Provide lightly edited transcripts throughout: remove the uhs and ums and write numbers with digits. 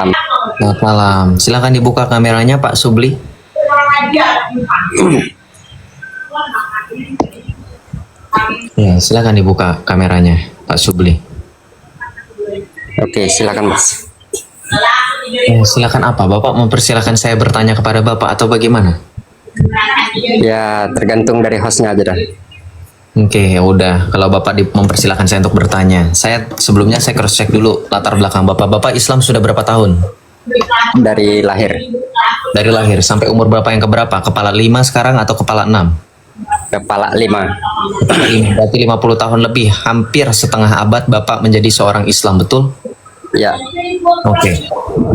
Selamat malam. Silakan dibuka kameranya Pak Subli. Ya, silakan dibuka kameranya Pak Subli. Oke, silakan Mas. Ya, silakan apa? Bapak mempersilahkan saya bertanya kepada Bapak atau bagaimana? Ya, tergantung dari hostnya aja dah. Oke, ya udah. Kalau Bapak mempersilahkan saya untuk bertanya. Sebelumnya saya cross check dulu latar belakang Bapak. Bapak Islam sudah berapa tahun? Dari lahir. Dari lahir sampai umur berapa yang keberapa? Kepala 5 sekarang atau kepala 6? Kepala 5. Kepala 5. Berarti 50 tahun lebih, hampir setengah abad Bapak menjadi seorang Islam, betul? Ya, Oke.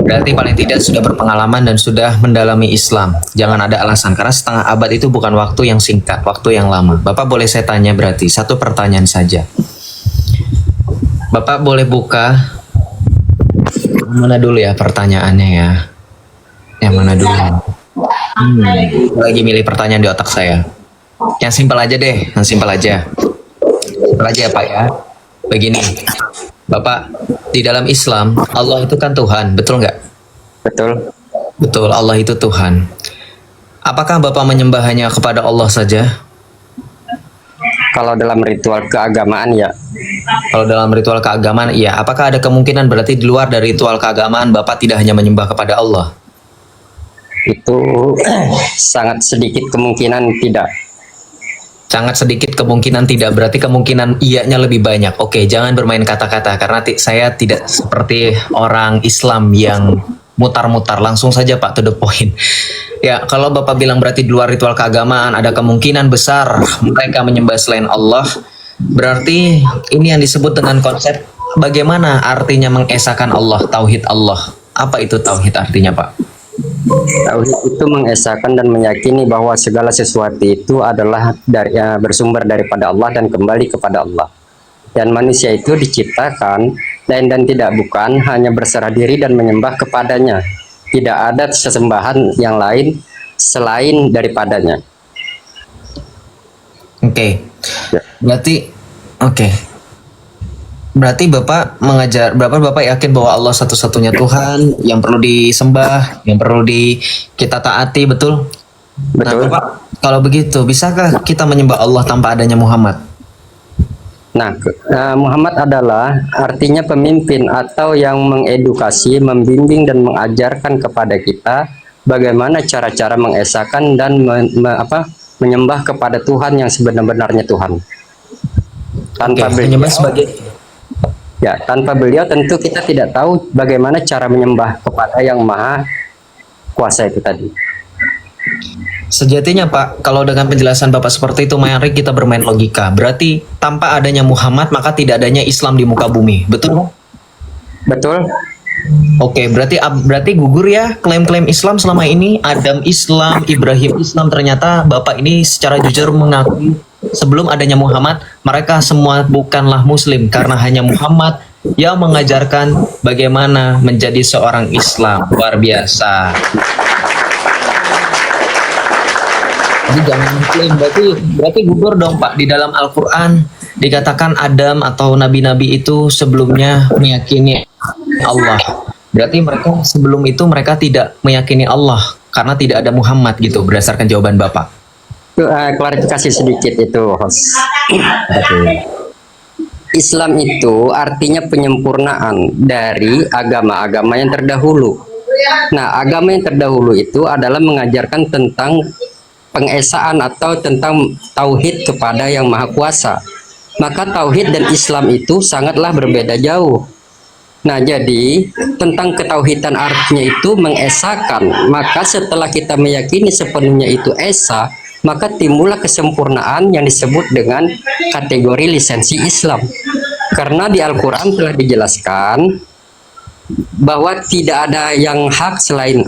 Berarti paling tidak sudah berpengalaman dan sudah mendalami Islam. Jangan ada alasan, karena setengah abad itu bukan waktu yang singkat, waktu yang lama. Bapak boleh saya tanya berarti, satu pertanyaan saja. Bapak boleh buka, mana dulu ya pertanyaannya ya? Yang mana dulu? Lagi milih pertanyaan di otak saya. Yang simpel aja deh, yang simpel aja. Simpel aja ya Pak ya. Begini, Bapak, di dalam Islam, Allah itu kan Tuhan, betul nggak? betul. Betul, Allah itu Tuhan. Apakah Bapak menyembah hanya kepada Allah saja? Kalau dalam ritual keagamaan ya, Kalau dalam ritual keagamaan, iya. Apakah ada kemungkinan berarti di luar dari ritual keagamaan, Bapak tidak hanya menyembah kepada Allah? itu sangat sedikit kemungkinan tidak. Sangat sedikit kemungkinan tidak, berarti kemungkinan iyanya lebih banyak. Oke, jangan bermain kata-kata, karena saya tidak seperti orang Islam yang mutar-mutar. Langsung saja Pak, to the point. Ya, kalau Bapak bilang berarti di luar ritual keagamaan, ada kemungkinan besar mereka menyembah selain Allah. Berarti ini yang disebut dengan konsep bagaimana artinya mengesahkan Allah, tauhid Allah. Apa itu tauhid artinya Pak? Tauhid itu mengesahkan dan meyakini bahwa segala sesuatu itu adalah bersumber daripada Allah dan kembali kepada Allah. Dan manusia itu diciptakan lain dan tidak bukan, hanya berserah diri dan menyembah kepadanya. Tidak ada sesembahan yang lain selain daripadanya. Oke. Ya. Berarti Bapak yakin bahwa Allah satu-satunya Tuhan yang perlu disembah, yang perlu kita taati, betul? Betul. Nah, Bapak, kalau begitu, bisakah kita menyembah Allah tanpa adanya Muhammad? Nah, Muhammad adalah artinya pemimpin atau yang mengedukasi, membimbing dan mengajarkan kepada kita bagaimana cara-cara mengesahkan dan menyembah kepada Tuhan yang sebenar-benarnya Tuhan. Tanpa menyembah tanpa beliau tentu kita tidak tahu bagaimana cara menyembah kepada yang maha kuasa itu tadi. Sejatinya Pak, kalau dengan penjelasan Bapak seperti itu, mari kita bermain logika. Berarti tanpa adanya Muhammad, maka tidak adanya Islam di muka bumi, betul? Betul? Oke, berarti gugur ya klaim-klaim Islam selama ini. Adam Islam, Ibrahim Islam, ternyata Bapak ini secara jujur mengakui sebelum adanya Muhammad, mereka semua bukanlah Muslim karena hanya Muhammad yang mengajarkan bagaimana menjadi seorang Islam. Luar biasa. Jadi jangan klaim, berarti gugur dong Pak. Di dalam Al-Quran dikatakan Adam atau nabi-nabi itu sebelumnya meyakini Allah. Berarti sebelum itu mereka tidak meyakini Allah karena tidak ada Muhammad gitu, berdasarkan jawaban Bapak. Klarifikasi sedikit itu, host. Islam itu artinya penyempurnaan dari agama-agama yang terdahulu. Nah, agama yang terdahulu itu adalah mengajarkan tentang pengesaan atau tentang tauhid kepada yang maha kuasa. Maka tauhid dan Islam itu sangatlah berbeda jauh. Nah, jadi tentang ketauhidan artinya itu mengesahkan. Maka setelah kita meyakini sepenuhnya itu esa, maka timbullah kesempurnaan yang disebut dengan kategori lisensi Islam. Karena di Al-Quran telah dijelaskan bahwa tidak ada yang hak selain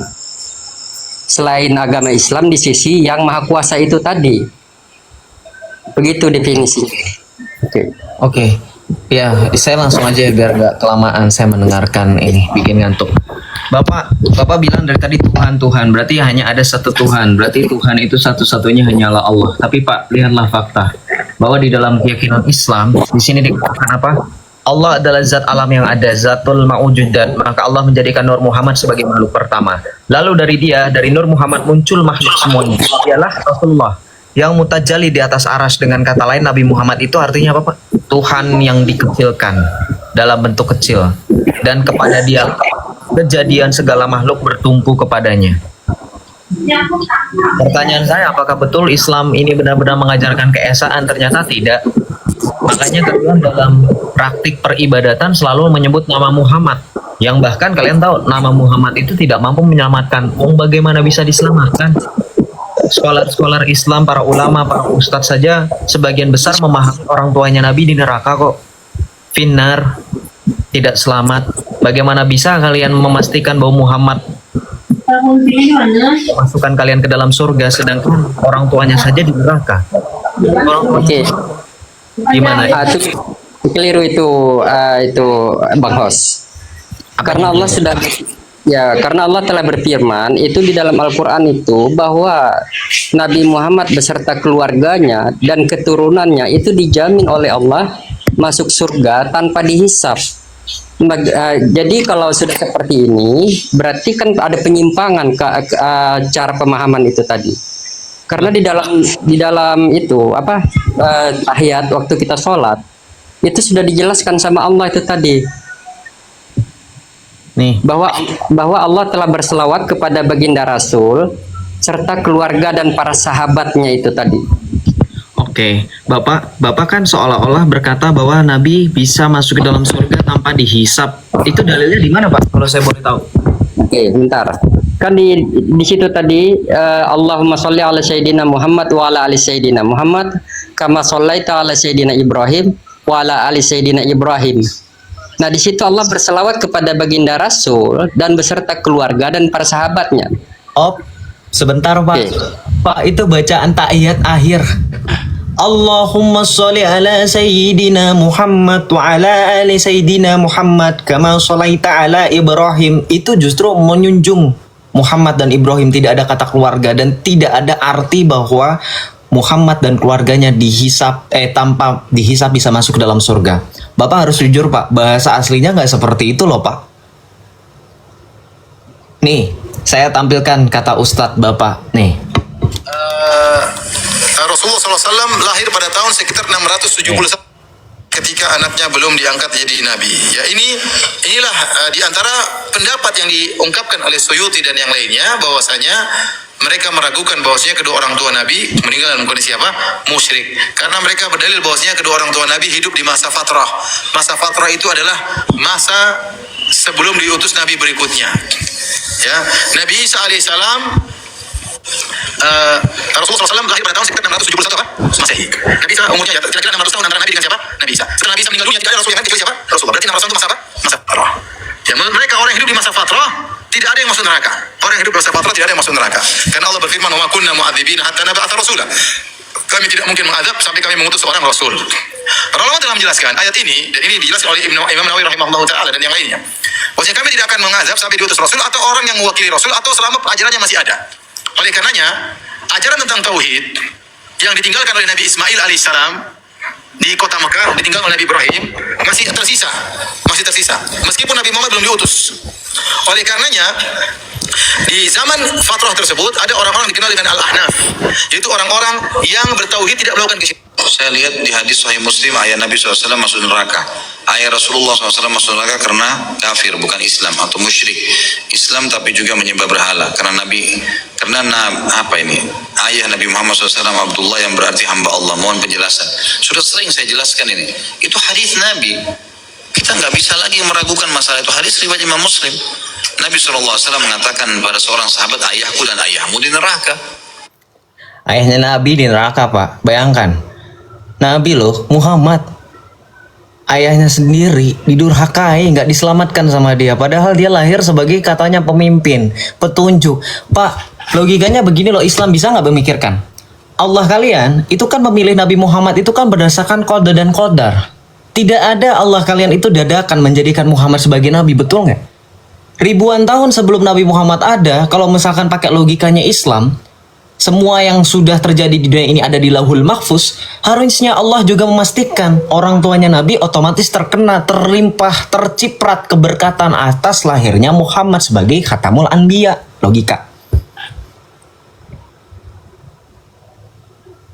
agama Islam di sisi yang maha kuasa itu tadi. Begitu definisinya. Oke. Ya, saya langsung aja biar nggak kelamaan saya mendengarkan ini, bikin ngantuk. Bapak bilang dari tadi Tuhan, berarti hanya ada satu Tuhan. Berarti Tuhan itu satu-satunya hanyalah Allah. Tapi Pak, lihatlah fakta bahwa di dalam keyakinan Islam di sini dikatakan apa? Allah adalah zat alam yang ada, zatul ma'ujudat. Maka Allah menjadikan Nur Muhammad sebagai makhluk pertama. Lalu dari Nur Muhammad muncul makhluk semuanya. Dialah Rasulullah yang mutajalli di atas aras. Dengan kata lain, Nabi Muhammad itu artinya apa, Pak? Tuhan yang dikecilkan dalam bentuk kecil. Dan kepada dia kejadian segala makhluk bertumpu kepadanya. Pertanyaan saya, apakah betul Islam ini benar-benar mengajarkan keesaan? Ternyata tidak. Makanya kalian dalam praktik peribadatan selalu menyebut nama Muhammad, yang bahkan kalian tahu nama Muhammad itu tidak mampu menyelamatkan. Bagaimana bisa diselamatkan? Scholar Islam, para ulama, para ustadz saja sebagian besar memahami orang tuanya Nabi di neraka kok. Finnar, tidak selamat. Bagaimana bisa kalian memastikan bahwa Muhammad masukkan kalian ke dalam surga sedangkan orang tuanya saja di neraka? Oke. Gimana? Itu keliru itu Bang Hos. Karena Allah sudah karena Allah telah berfirman itu di dalam Al-Qur'an itu bahwa Nabi Muhammad beserta keluarganya dan keturunannya itu dijamin oleh Allah masuk surga tanpa dihisap. Jadi kalau sudah seperti ini berarti kan ada penyimpangan cara pemahaman itu tadi. Karena di dalam itu tahiyat waktu kita sholat itu sudah dijelaskan sama Allah itu tadi Nih, bahwa Allah telah berselawat kepada baginda Rasul serta keluarga dan para sahabatnya itu tadi. oke, Bapak kan seolah-olah berkata bahwa Nabi bisa masuk ke dalam surga tanpa dihisap. Itu dalilnya di mana, Pak? Kalau saya boleh tahu. Oke, bentar. Kan di situ tadi Allahumma sholli ala sayyidina Muhammad wa ala ali sayyidina Muhammad kama shallaita ala sayyidina Ibrahim wa ala ali sayyidina Ibrahim. Nah, di situ Allah berselawat kepada baginda Rasul dan beserta keluarga dan para sahabatnya. Oh, sebentar, Pak. Oke. Pak, itu bacaan tahiyat akhir. Allahumma sholli ala sayyidina Muhammad wa ala ali sayyidina Muhammad kama sholaita ala Ibrahim. Itu justru menjunjung Muhammad dan Ibrahim, tidak ada kata keluarga dan tidak ada arti bahwa Muhammad dan keluarganya tanpa dihisap bisa masuk ke dalam surga. Bapak harus jujur, Pak, bahasa aslinya nggak seperti itu loh, Pak. Nih, saya tampilkan kata Ustadz Bapak. Nih. Rasulullah SAW lahir pada tahun sekitar 671 ketika anaknya belum diangkat jadi nabi. Ya, inilah di antara pendapat yang diungkapkan oleh Suyuti dan yang lainnya bahwasanya mereka meragukan bahwasanya kedua orang tua Nabi meninggal dalam kondisi apa? Musyrik. Karena mereka berdalil bahwasanya kedua orang tua Nabi hidup di masa fatrah. Masa fatrah itu adalah masa sebelum diutus Nabi berikutnya. Ya, Nabi Isa alaihissalam Rasulullah SAW lahir pada tahun sekitar 671 apa? Masehi. Nabi Isa umurnya kira-kira 600 tahun antara Nabi dengan siapa? Nabi Isa. Setelah Nabi Isa meninggal dunia tidak ada Rasul yang lain kecuali siapa? Rasulullah. Berarti 600 tahun itu masa apa? Masa fatrah. Ya, menurut mereka orang yang hidup di masa fatrah tidak ada yang masuk neraka. Orang yang hidup di masa fatrah tidak ada yang masuk neraka. Karena Allah berfirman, "Wa ma kunna mu'adzibina hatta nab'atha rasula." Kami tidak mungkin mengazab sampai kami mengutus seorang rasul. Para ulama telah menjelaskan ayat ini, dan ini dijelaskan oleh Imam Nawawi rahimahullah taala dan yang lainnya. Bahwasanya kami tidak akan mengazab sampai diutus rasul atau orang yang mewakili rasul atau selama ajarannya masih ada. Oleh karenanya, ajaran tentang tauhid yang ditinggalkan oleh Nabi Ismail alaihissalam di kota Mekah, ditinggalkan oleh Nabi Ibrahim, masih tersisa. Meskipun Nabi Muhammad belum diutus. Oleh karenanya, di zaman fatrah tersebut ada orang-orang dikenal dengan Al-Ahnaf, yaitu orang-orang yang bertauhid tidak melakukan kesyirikan. Saya lihat di hadis Sahih Muslim ayat Nabi SAW masuk neraka. Ayat Rasulullah SAW masuk neraka karena kafir, bukan Islam atau musyrik. Islam tapi juga menyembah berhala. Ayah Nabi Muhammad SAW Abdullah yang berarti hamba Allah. Mohon penjelasan. Sudah sering saya jelaskan ini. Itu hadis Nabi. Kita nggak bisa lagi meragukan masalah itu. Hadis riwayat Imam Muslim. Nabi SAW mengatakan pada seorang sahabat, ayahku dan ayahmu di neraka. Ayahnya Nabi di neraka, Pak. Bayangkan. Nabi loh, Muhammad. Ayahnya sendiri didurhakai, nggak diselamatkan sama dia. Padahal dia lahir sebagai katanya pemimpin, petunjuk. Pak, logikanya begini loh, Islam bisa nggak memikirkan? Allah kalian itu kan memilih Nabi Muhammad itu kan berdasarkan qada dan qadar. Tidak ada Allah kalian itu dadakan menjadikan Muhammad sebagai Nabi, betul nggak? Ribuan tahun sebelum Nabi Muhammad ada, kalau misalkan pakai logikanya Islam, semua yang sudah terjadi di dunia ini ada di Lauhul Mahfuz, harusnya Allah juga memastikan orang tuanya Nabi otomatis terkena, terlimpah, terciprat keberkatan atas lahirnya Muhammad sebagai Khatamul Anbiya. Logika.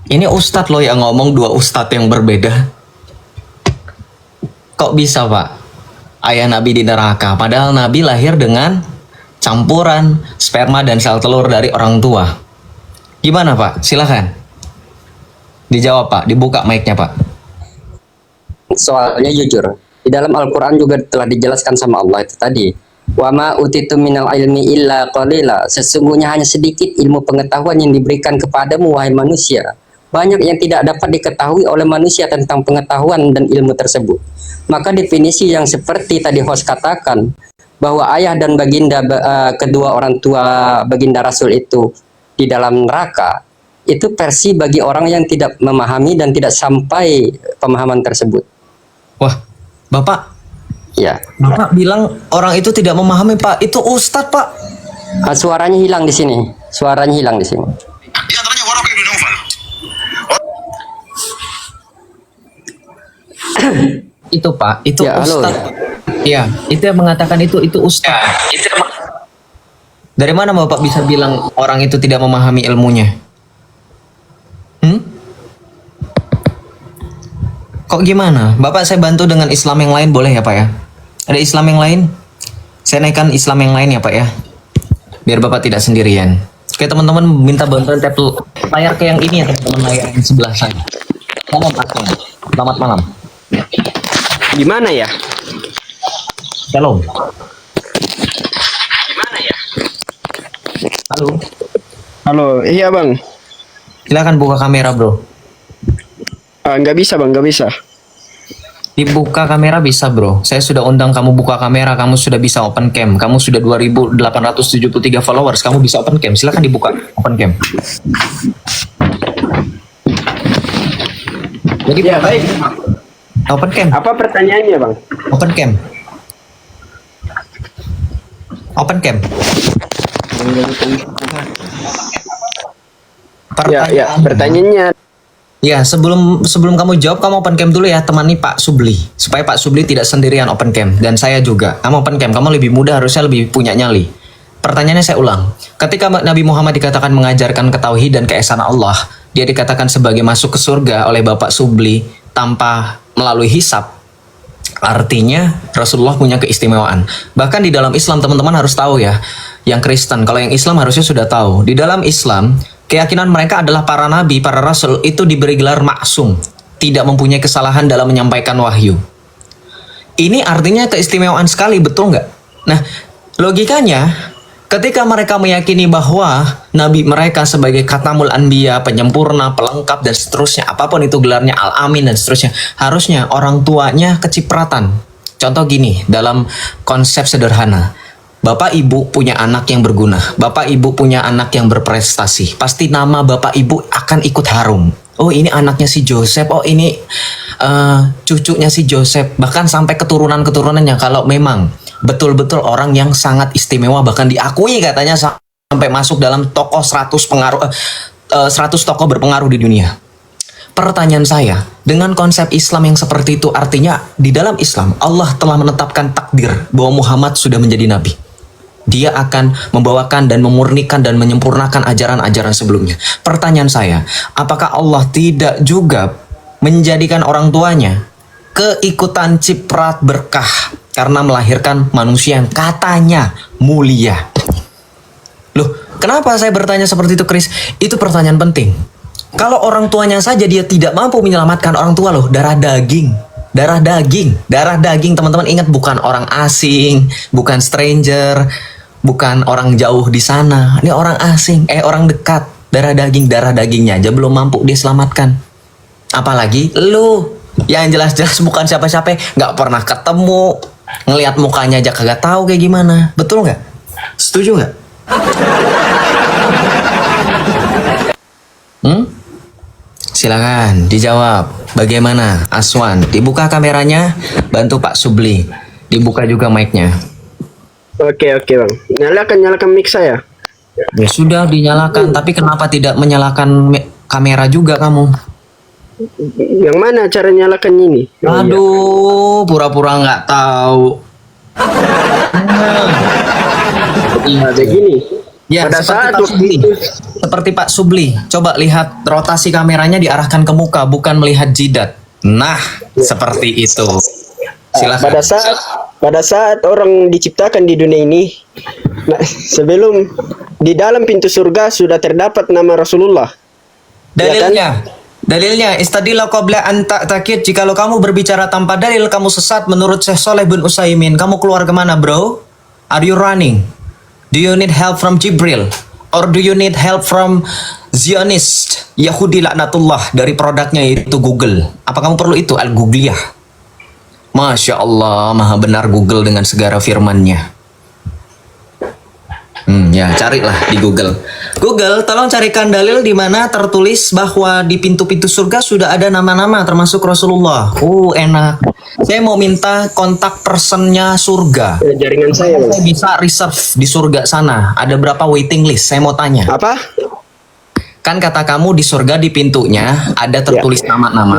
Ini ustadz loh yang ngomong, dua ustadz yang berbeda. Kok bisa Pak? Ayah Nabi di neraka, padahal Nabi lahir dengan campuran sperma dan sel telur dari orang tua. Gimana Pak? Silahkan. Dijawab Pak, dibuka mic-nya Pak. Soalnya jujur, di dalam Al-Quran juga telah dijelaskan sama Allah itu tadi. Wa ma utitu minal ilmi illa qalila. Sesungguhnya hanya sedikit ilmu pengetahuan yang diberikan kepadamu wahai manusia. Banyak yang tidak dapat diketahui oleh manusia tentang pengetahuan dan ilmu tersebut. Maka definisi yang seperti tadi host katakan, bahwa ayah dan baginda kedua orang tua baginda Rasul itu di dalam neraka, itu versi bagi orang yang tidak memahami dan tidak sampai pemahaman tersebut. Wah, Bapak Ya, bilang orang itu tidak memahami Pak. Itu ustadz Pak. suaranya hilang di sini. Suaranya hilang di sini. Di antaranya Waraq bin Naufal. Itu Pak, itu Ya, halo. ustadz. Iya, itu yang mengatakan itu ustadz. Dari mana Bapak bisa bilang orang itu tidak memahami ilmunya? Kok gimana? Bapak saya bantu dengan Islam yang lain boleh ya Pak ya? Ada Islam yang lain? Saya naikkan Islam yang lain ya Pak ya? Biar Bapak tidak sendirian. Oke teman-teman, minta bantuan tap layar ke yang ini ya teman-teman, layar yang sebelah saya. Selamat malam. Gimana ya? Shalom. Gimana ya? Halo. Halo, iya bang. Silakan buka kamera bro. Nggak bisa bang, nggak bisa. Dibuka kamera bisa bro. Saya sudah undang kamu buka kamera, kamu sudah bisa open cam. Kamu sudah 2.873 followers, kamu bisa open cam. Silakan dibuka open cam. Jadi Ya baik. open cam, Apa pertanyaannya bang? open cam. Open cam. Ya, pertanyaannya. Ya, sebelum kamu jawab, kamu open cam dulu ya, temani Pak Subli. Supaya Pak Subli tidak sendirian open cam. Dan saya juga. Kamu open cam, kamu lebih mudah, harusnya lebih punya nyali. Pertanyaannya saya ulang. Ketika Nabi Muhammad dikatakan mengajarkan ketauhidan keesaan Allah, dia dikatakan sebagai masuk ke surga oleh Bapak Subli tanpa melalui hisab. Artinya Rasulullah punya keistimewaan. Bahkan di dalam Islam teman-teman harus tahu ya. Yang Kristen, kalau yang Islam harusnya sudah tahu. Di dalam Islam, keyakinan mereka adalah para nabi, para rasul itu diberi gelar maksum, tidak mempunyai kesalahan dalam menyampaikan wahyu. Ini artinya keistimewaan sekali, betul nggak? Nah, logikanya, ketika mereka meyakini bahwa nabi mereka sebagai Khatamul Anbiya, penyempurna, pelengkap, dan seterusnya, apapun itu gelarnya, Al-Amin, dan seterusnya, harusnya orang tuanya kecipratan. Contoh gini, dalam konsep sederhana, Bapak Ibu punya anak yang berguna, Bapak Ibu punya anak yang berprestasi, pasti nama Bapak Ibu akan ikut harum. Oh ini anaknya si Joseph, oh ini cucunya si Joseph, bahkan sampai keturunan-keturunannya kalau memang betul-betul orang yang sangat istimewa, bahkan diakui katanya sampai masuk dalam tokoh 100 tokoh berpengaruh di dunia. Pertanyaan saya, dengan konsep Islam yang seperti itu, artinya di dalam Islam Allah telah menetapkan takdir bahwa Muhammad sudah menjadi nabi. Dia akan membawakan dan memurnikan dan menyempurnakan ajaran-ajaran sebelumnya. Pertanyaan saya, apakah Allah tidak juga menjadikan orang tuanya keikutan ciprat berkah karena melahirkan manusia yang katanya mulia? Loh, kenapa saya bertanya seperti itu, Chris? Itu pertanyaan penting. Kalau orang tuanya saja dia tidak mampu menyelamatkan orang tua loh, darah daging, teman-teman ingat, bukan orang asing, bukan stranger, bukan orang jauh di sana. Ini orang asing, orang dekat, darah dagingnya aja belum mampu dia selamatkan. Apalagi lu yang jelas-jelas bukan siapa-siapa, nggak pernah ketemu, ngelihat mukanya aja kagak tahu kayak gimana. Betul nggak? Setuju nggak? Silakan dijawab. Bagaimana, Aswan? Dibuka kameranya, bantu Pak Subli. Dibuka juga mic-nya. Oke bang. Nyalakan mic saya. Ya sudah dinyalakan, tapi kenapa tidak menyalakan kamera juga kamu? Yang mana cara nyalakan ini? Oh, iya. Aduh, pura-pura nggak tahu. Iya, begini. Ya, Pada seperti saat Pak waktu Subli. itu, Seperti Pak Subli. Coba lihat rotasi kameranya diarahkan ke muka, bukan melihat jidat. Nah, seperti itu. Silakan. pada saat orang diciptakan di dunia ini, nah, sebelum di dalam pintu surga sudah terdapat nama Rasulullah. Dalilnya, istadillah qabla an ta'takid. Jikalau kamu berbicara tanpa dalil, kamu sesat menurut Syekh Saleh bin Utsaimin. Kamu keluar kemana, bro? Are you running? Do you need help from Jibril? Or do you need help from Zionist Yahudi laknatullah dari produknya yaitu Google? Apa kamu perlu itu? Al-Googliyah. Masya Allah, maha benar Google dengan segala firmannya. Ya, carilah di Google. Google, tolong carikan dalil di mana tertulis bahwa di pintu-pintu surga sudah ada nama-nama termasuk Rasulullah. Enak. Saya mau minta kontak personnya surga. Jaringan saya, Bang. Saya bisa reserve di surga sana. Ada berapa waiting list? Saya mau tanya. Apa? Kan kata kamu di surga di pintunya ada tertulis nama-nama.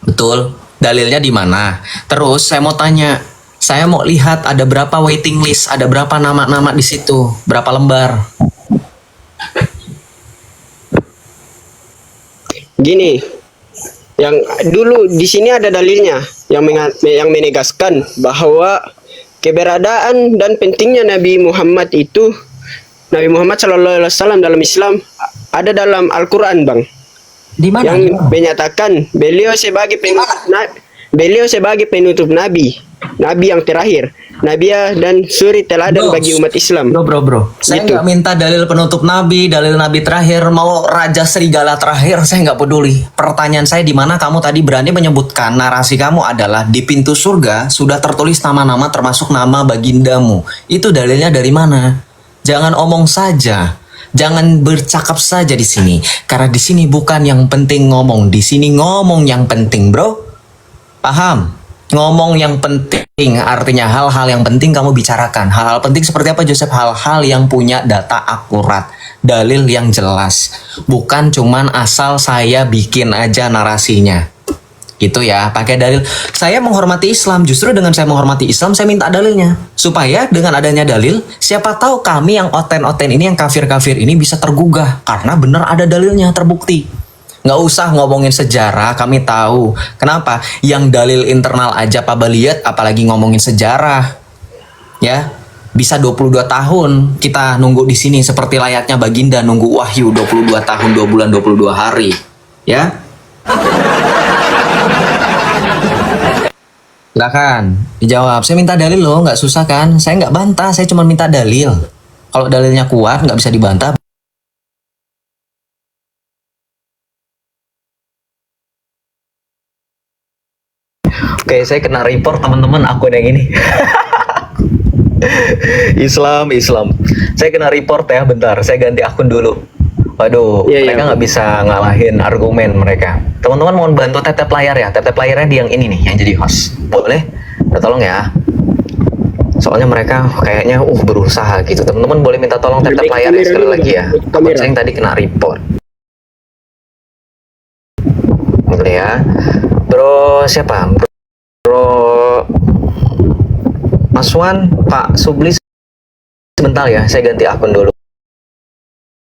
Betul. Dalilnya di mana? Terus saya mau tanya, saya mau lihat ada berapa waiting list, ada berapa nama-nama di situ, berapa lembar. Gini, yang dulu di sini ada dalilnya yang menegaskan bahwa keberadaan dan pentingnya Nabi Muhammad itu, Nabi Muhammad SAW dalam Islam ada dalam Al-Quran, Bang. Di mana? Yang menyatakan beliau sebagai penutup nabi yang terakhir, nabi dan suri teladan bagi umat Islam. Bro. Saya Gitu. nggak minta dalil penutup nabi, dalil nabi terakhir, mau raja serigala terakhir, saya nggak peduli. Pertanyaan saya di mana kamu tadi berani menyebutkan narasi kamu adalah di pintu surga sudah tertulis nama-nama termasuk nama bagindamu. Itu dalilnya dari mana? Jangan omong saja. Jangan bercakap saja di sini, karena di sini bukan yang penting ngomong, di sini ngomong yang penting, bro. Paham? Ngomong yang penting artinya hal-hal yang penting kamu bicarakan. Hal-hal penting seperti apa, Joseph? Hal-hal yang punya data akurat, dalil yang jelas, bukan cuman asal saya bikin aja narasinya. Gitu ya, pakai dalil. Saya menghormati Islam, justru dengan saya menghormati Islam, saya minta dalilnya. Supaya dengan adanya dalil, siapa tahu kami yang oten-oten ini, yang kafir-kafir ini bisa tergugah. Karena benar ada dalilnya, terbukti. Nggak usah ngomongin sejarah, kami tahu. Kenapa? Yang dalil internal aja Pak Baliat, apalagi ngomongin sejarah. Ya, bisa 22 tahun kita nunggu di sini seperti layaknya Baginda nunggu wahyu 22 tahun, 2 bulan, 22 hari. Ya. Silakan dijawab. Saya minta dalil loh, nggak susah kan? Saya nggak bantah, saya cuma minta dalil. Kalau dalilnya kuat, nggak bisa dibantah. Oke, saya kena report teman-teman akun yang ini. Islam. Saya kena report ya, bentar. Saya ganti akun dulu. Waduh, mereka nggak bisa ngalahin argumen mereka. Teman-teman mohon bantu tap layar ya. Tap layarnya di yang ini nih, yang jadi host. Boleh? Tolong ya. Soalnya mereka kayaknya berusaha gitu. Teman-teman boleh minta tolong tap layar ya sekali lagi ya. Akun saya yang tadi kena report. Boleh ya. Bro siapa? Bro Maswan, Pak Subli sebentar ya. Saya ganti akun dulu.